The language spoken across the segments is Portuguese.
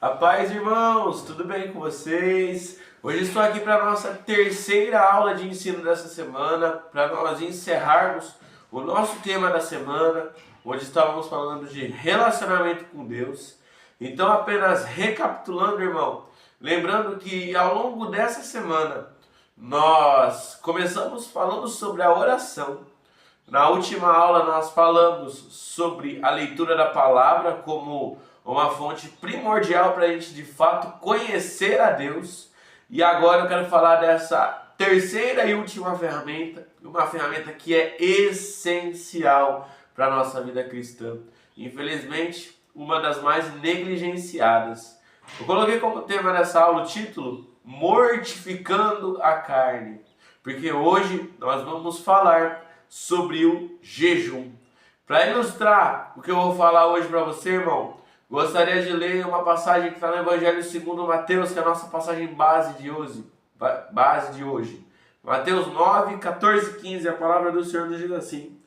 A paz, irmãos, tudo bem com vocês? Hoje estou aqui para a nossa terceira aula de ensino dessa semana, para nós encerrarmos o nosso tema da semana, onde estávamos falando de relacionamento com Deus. Então, apenas recapitulando, irmão, lembrando que ao longo dessa semana nós começamos falando sobre a oração. Na última aula nós falamos sobre a leitura da palavra como uma fonte primordial para a gente de fato conhecer a Deus. E agora eu quero falar dessa terceira e última ferramenta, uma ferramenta que é essencial para a nossa vida cristã. Infelizmente, uma das mais negligenciadas. Eu coloquei como tema dessa aula o título Mortificando a Carne, porque hoje nós vamos falar sobre o jejum. Para ilustrar o que eu vou falar hoje para você, irmão, gostaria de ler uma passagem que está no Evangelho segundo Mateus, que é a nossa passagem base de hoje. Mateus 9, 14 e 15, a palavra do Senhor nos diz assim: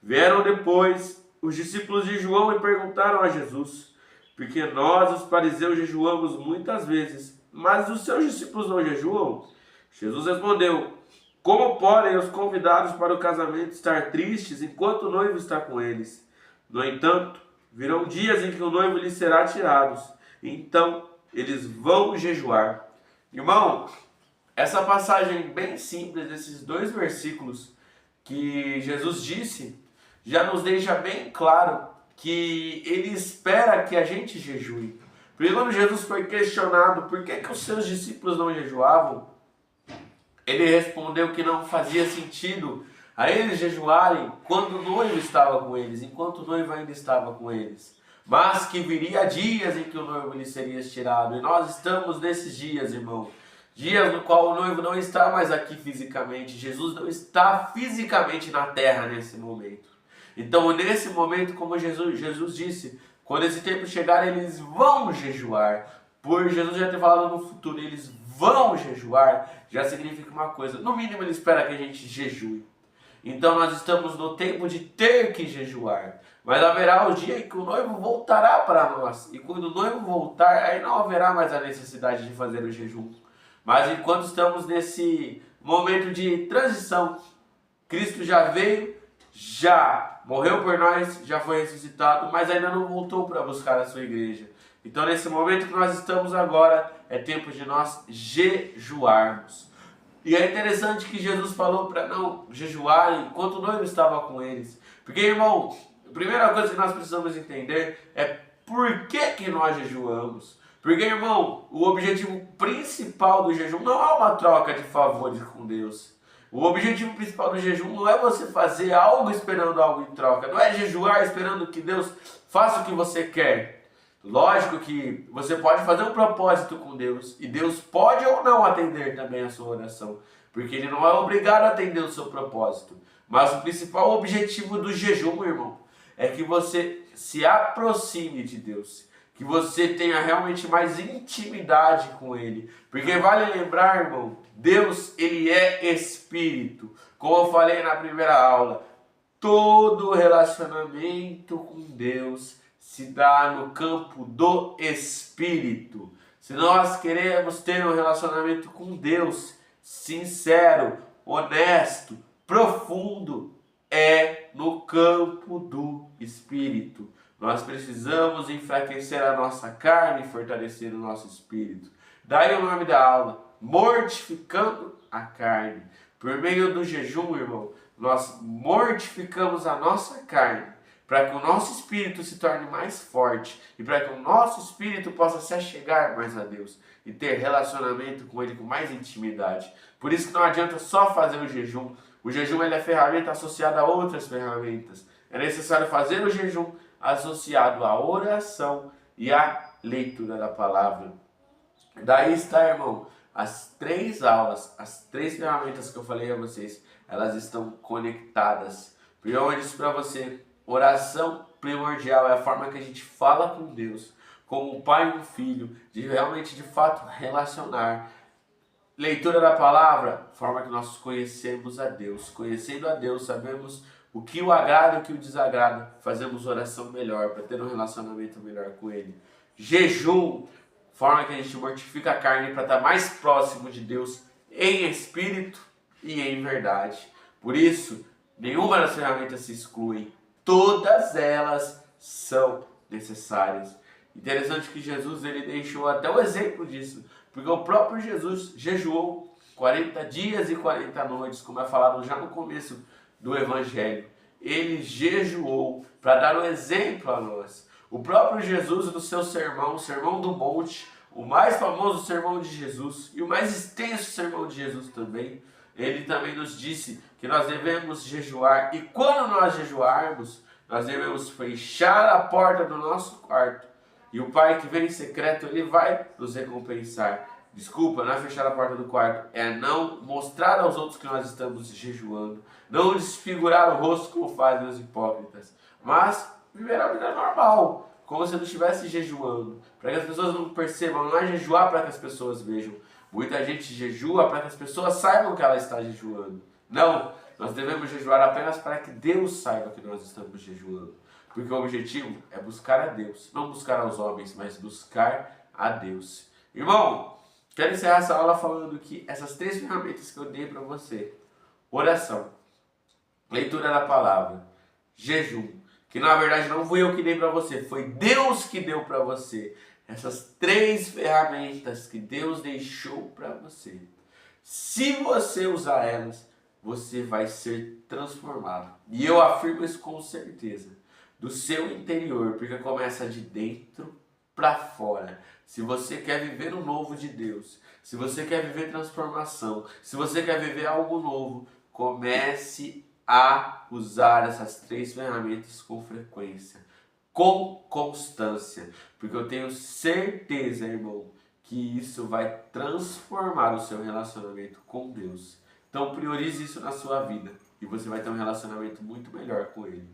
Vieram depois os discípulos de João e perguntaram a Jesus: Porque nós, os fariseus, jejuamos muitas vezes, mas os seus discípulos não jejuam? Jesus respondeu: Como podem os convidados para o casamento estar tristes enquanto o noivo está com eles? No entanto, virão dias em que o noivo lhes será tirado, então eles vão jejuar. Irmão, essa passagem bem simples, desses dois versículos que Jesus disse, já nos deixa bem claro que ele espera que a gente jejue. Porque quando Jesus foi questionado por que os seus discípulos não jejuavam, ele respondeu que não fazia sentido a eles jejuarem quando o noivo estava com eles, enquanto o noivo ainda estava com eles. Mas que viria dias em que o noivo lhe seria tirado. E nós estamos nesses dias, irmão. Dias no qual o noivo não está mais aqui fisicamente. Jesus não está fisicamente na terra nesse momento. Então, nesse momento, como Jesus disse, quando esse tempo chegar, eles vão jejuar. Por Jesus já ter falado no futuro, eles vão jejuar, já significa uma coisa. No mínimo, ele espera que a gente jejue. Então, nós estamos no tempo de ter que jejuar. Mas haverá o dia em que o noivo voltará para nós. E quando o noivo voltar, aí não haverá mais a necessidade de fazer o jejum. Mas enquanto estamos nesse momento de transição, Cristo já veio, já morreu por nós, já foi ressuscitado, mas ainda não voltou para buscar a sua igreja. Então, nesse momento que nós estamos agora, é tempo de nós jejuarmos. E é interessante que Jesus falou para não jejuarem enquanto o noivo estava com eles. Porque, irmão, a primeira coisa que nós precisamos entender é por que nós jejuamos. Porque, irmão, o objetivo principal do jejum não é uma troca de favores com Deus. O objetivo principal do jejum não é você fazer algo esperando algo em troca. Não é jejuar esperando que Deus faça o que você quer. Lógico que você pode fazer um propósito com Deus e Deus pode ou não atender também a sua oração, porque Ele não é obrigado a atender o seu propósito. Mas o principal objetivo do jejum, irmão, é que você se aproxime de Deus, que você tenha realmente mais intimidade com Ele. Porque vale lembrar, irmão, Deus, Ele é Espírito. Como eu falei na primeira aula, todo relacionamento com Deus se dá no campo do Espírito. Se nós queremos ter um relacionamento com Deus sincero, honesto, profundo, é no campo do Espírito. Nós precisamos enfraquecer a nossa carne e fortalecer o nosso espírito. Daí o nome da aula, mortificando a carne. Por meio do jejum, irmão, nós mortificamos a nossa carne, para que o nosso espírito se torne mais forte e para que o nosso espírito possa se achegar mais a Deus e ter relacionamento com Ele com mais intimidade. Por isso que não adianta só fazer o jejum. O jejum ele é ferramenta associada a outras ferramentas. É necessário fazer o jejum associado à oração e à leitura da palavra. Daí está, irmão, as três aulas, as três ferramentas que eu falei a vocês, elas estão conectadas. Porque eu disse para você, oração primordial é a forma que a gente fala com Deus, como um pai e um filho, de realmente, de fato, relacionar. Leitura da palavra, forma que nós conhecemos a Deus. Conhecendo a Deus, sabemos o que o agrada e o que o desagrada. Fazemos oração melhor, para ter um relacionamento melhor com Ele. Jejum, forma que a gente mortifica a carne para estar mais próximo de Deus em espírito e em verdade. Por isso, nenhuma das ferramentas se exclui, todas elas são necessárias. Interessante que Jesus ele deixou até o exemplo disso, porque o próprio Jesus jejuou 40 dias e 40 noites, como é falado já no começo do Evangelho. Ele jejuou para dar o exemplo a nós. O próprio Jesus, no seu sermão, o Sermão do Monte, o mais famoso sermão de Jesus e o mais extenso sermão de Jesus também, ele também nos disse que nós devemos jejuar, e quando nós jejuarmos, nós devemos fechar a porta do nosso quarto, e o Pai que vem em secreto, ele vai nos recompensar. Desculpa, não é fechar a porta do quarto, é não mostrar aos outros que nós estamos jejuando, não desfigurar o rosto como fazem os hipócritas, mas viver a vida normal, como se não estivesse jejuando, para que as pessoas não percebam. Não é jejuar para que as pessoas vejam. Muita gente jejua para que as pessoas saibam que ela está jejuando. Não, nós devemos jejuar apenas para que Deus saiba que nós estamos jejuando. Porque o objetivo é buscar a Deus, não buscar aos homens, mas buscar a Deus. Irmão, quero encerrar essa aula falando que essas 3 ferramentas que eu dei para você: oração, leitura da palavra, jejum, que na verdade não fui eu que dei para você, foi Deus que deu para você. Essas 3 ferramentas que Deus deixou para você, se você usar elas, você vai ser transformado. E eu afirmo isso com certeza. Do seu interior, porque começa de dentro para fora. Se você quer viver o novo de Deus, se você quer viver transformação, se você quer viver algo novo, comece a usar essas 3 ferramentas com frequência, com constância, porque eu tenho certeza, irmão, que isso vai transformar o seu relacionamento com Deus. Então priorize isso na sua vida e você vai ter um relacionamento muito melhor com Ele.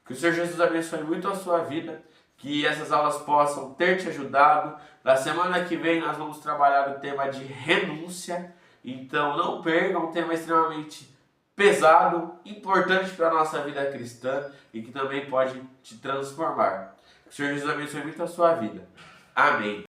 Que o Senhor Jesus abençoe muito a sua vida, que essas aulas possam ter te ajudado. Na semana que vem nós vamos trabalhar o tema de renúncia, então não perca, um tema extremamente pesado, importante para a nossa vida cristã e que também pode te transformar. Que o Senhor Jesus abençoe muito a sua vida. Amém.